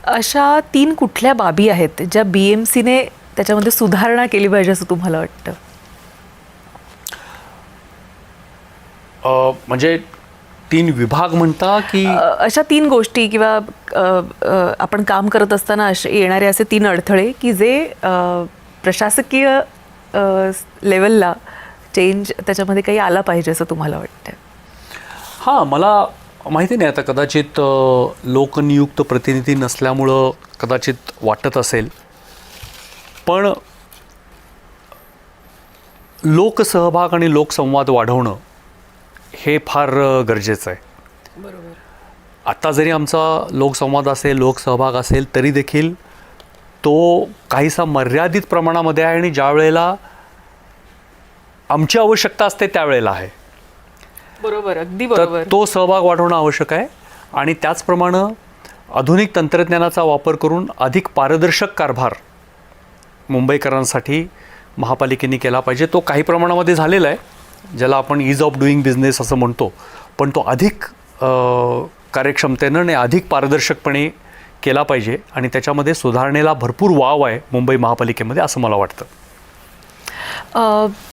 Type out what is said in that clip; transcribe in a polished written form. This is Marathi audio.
अशा 3 कुठल्या बाबी आहेत ज्या BMCने त्याच्यामध्ये सुधारणा केली पाहिजे असं तुम्हाला वाटतं? म्हणजे 3 विभाग म्हणता की अशा 3 गोष्टी किंवा आपण काम करत असताना येणारे असे 3 अडथळे की जे प्रशासकीय लेवलला चेंज त्याच्यामध्ये काही आला पाहिजे असं तुम्हाला वाटतं? हां, मला माहिती नाही, आता कदाचित लोकनियुक्त प्रतिनिधी नसल्यामुळं कदाचित वाटत असेल, पण लोकसहभाग आणि लोकसंवाद वाढवणं हे फार गरजेचं आहे. बरोबर. आता जरी आमचा लोकसंवाद असेल, लोकसहभाग असेल, तरी देखील तो काहीसा मर्यादित प्रमाणामध्ये आहे आणि ज्या वेळेला आमची आवश्यकता असते त्यावेळेला आहे. बरोबर, अगदी तर बरोबर. तो सहभाग वाढवणं आवश्यक आहे आणि त्याचप्रमाणे आधुनिक तंत्रज्ञानाचा वापर करून अधिक पारदर्शक कारभार मुंबईकरांसाठी महापालिकेने केला पाहिजे. तो काही प्रमाणामध्ये झालेला आहे, ज्याला आपण ईज ऑफ डुईंग बिझनेस असं म्हणतो, पण तो अधिक कार्यक्षमतेनं आणि अधिक पारदर्शकपणे केला पाहिजे आणि त्याच्यामध्ये सुधारणेला भरपूर वाव आहे मुंबई महापालिकेमध्ये असं मला वाटतं.